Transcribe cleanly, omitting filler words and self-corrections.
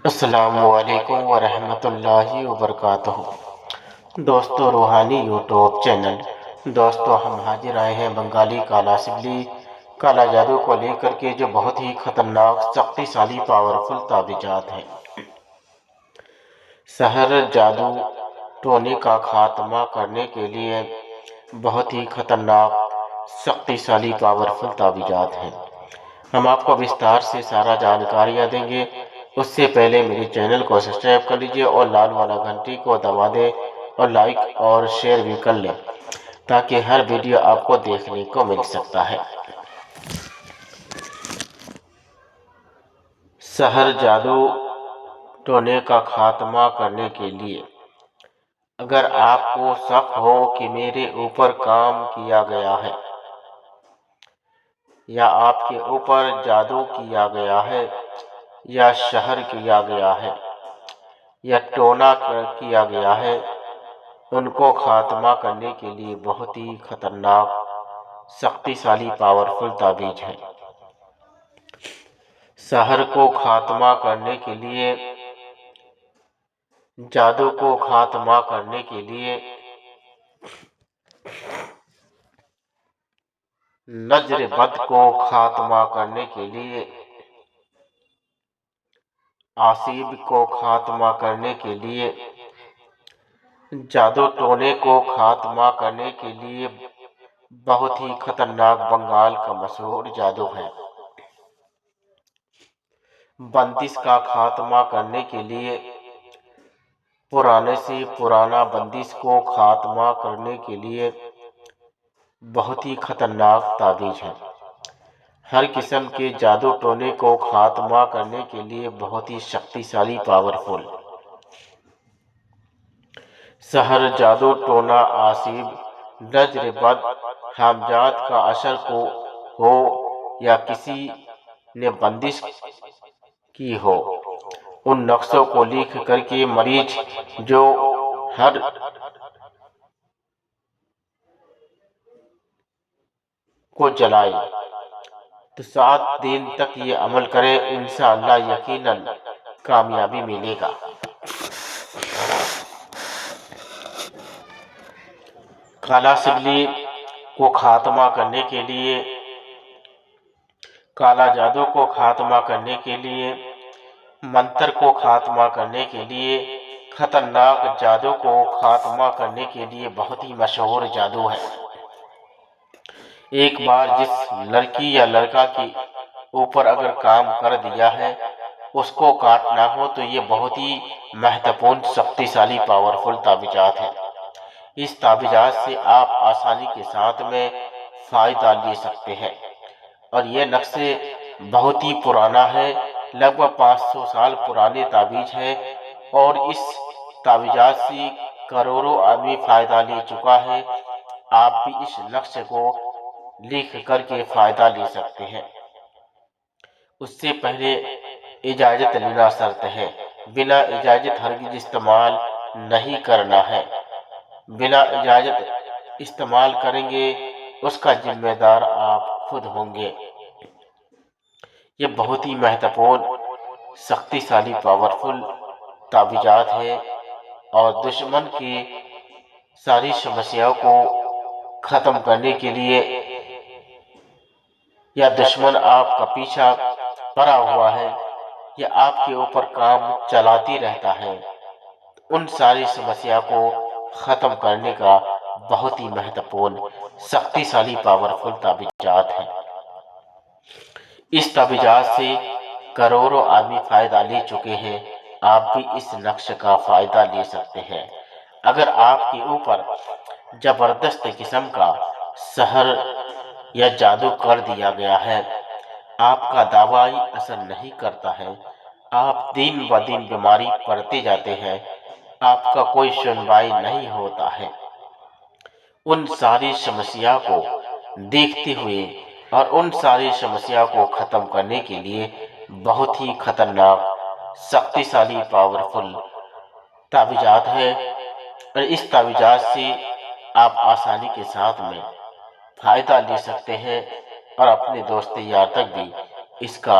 السلام علیکم ورحمۃ اللہ وبرکاتہ۔ دوستو روحانی یوٹیوب چینل ہم حاضر آئے ہیں بنگالی کالا سبلی کالا جادو کو لے کر کے، جو بہت ہی خطرناک شکتیشالی پاورفل تعویذات ہیں۔ سحر جادو ٹونے کا خاتمہ کرنے کے لیے بہت ہی خطرناک شکتیشالی پاورفل تعویذات ہیں۔ ہم آپ کو وستار سے سارا جانکاریاں دیں گے۔ اس سے پہلے میرے چینل کو سبسکرائب کر لیجئے اور لال والا گھنٹی کو دبا دیں اور لائک اور شیئر بھی کر لیں، تاکہ ہر ویڈیو آپ کو دیکھنے کو مل سکتا ہے۔ سحر جادو ٹونے کا خاتمہ کرنے کے لیے، اگر آپ کو شک ہو کہ میرے اوپر کام کیا گیا ہے یا آپ کے اوپر جادو کیا گیا ہے یا شہر کیا گیا ہے یا ٹونا کیا گیا ہے، ان کو خاتمہ کرنے کے لیے بہت ہی خطرناک شکتیشالی پاورفل تعویذ ہے۔ شہر کو خاتمہ کرنے کے لیے، جادو کو خاتمہ کرنے کے لیے، نظر بد کو خاتمہ کرنے کے لیے، آسیب کو خاتمہ کرنے کے لیے، جادو ٹونے کو خاتمہ کرنے کے لیے بہت ہی خطرناک بنگال کا مشہور جادو ہے۔ بندش کا خاتمہ کرنے کے لیے، پرانے سے پرانا بندش کو خاتمہ کرنے کے لیے بہت ہی خطرناک تعویذ ہے۔ ہر قسم کے جادو ٹونے کو خاتمہ کرنے کے لیے بہت ہی شکتیشالی پاورفل سحر جادو ٹونا، آسیب، نظر بد، حامجاد کا اثر کو ہو یا کسی نے بندش کی ہو، ان نقشوں کو لکھ کر کے مریض جو ہر کو جلائے تو 7 دن تک یہ عمل کرے، انشاءاللہ یقیناً کامیابی ملے گا۔ کالا سبلی کو خاتمہ کرنے کے لیے، کالا جادو کو خاتمہ کرنے کے لیے، منتر کو خاتمہ کرنے کے لیے، خطرناک جادو کو خاتمہ کرنے کے لیے بہت ہی مشہور جادو ہے۔ ایک بار جس لڑکی یا لڑکا کی اوپر اگر کام کر دیا ہے، اس کو کاٹنا ہو تو یہ بہت ہی مہتوپورن شکتیشالی پاورفل تعویذات ہے۔ اس تعویذات سے آپ آسانی کے ساتھ میں فائدہ لے سکتے ہیں، اور یہ نقشے بہت ہی پرانا ہے، لگ بھگ 500 سال پرانے تعویذ ہے، اور اس تعویذات سے کروڑوں آدمی فائدہ لے چکا ہے۔ آپ بھی اس نقش کو لکھ کر کے فائدہ لے سکتے ہیں۔ اس سے پہلے اجازت لینا شرط ہے، بنا اجازت ہرگز استعمال نہیں کرنا ہے۔ بنا اجازت استعمال کریں گے، اس کا ذمہ دار آپ خود ہوں گے۔ یہ بہت ہی مہتوپورن شکتیشالی پاورفل تعویذات ہے، اور دشمن کی ساری سمسیاؤں کو ختم کرنے کے لیے، یا دشمن آپ کا پیچھا پڑا ہوا ہے یا آپ کے اوپر کام چلاتی رہتا ہے، ان ساری سمسیا کو ختم کرنے کا بہت ہی مہتوپورن شکتیشالی پاورفل تعویذات ہے۔ اس تعویذات سے کروڑوں آدمی فائدہ لے چکے ہیں، آپ بھی اس نقش کا فائدہ لے سکتے ہیں۔ اگر آپ کے اوپر زبردست قسم کا سحر یا جادو کر دیا گیا ہے، آپ کا دوائی اثر نہیں کرتا ہے، آپ دن بہ دن بیماری پڑتے جاتے ہیں، آپ کا کوئی سنوائی نہیں ہوتا ہے، ان ساری سمسیا کو دیکھتے ہوئے اور ان ساری سمسیا کو ختم کرنے کے لیے بہت ہی خطرناک شکتیشالی پاورفل تعویذات ہے، اور اس تعویذات سے آپ آسانی کے ساتھ میں فائدہ لے سکتے ہیں، اور اپنے دوست یار تک بھی اس کا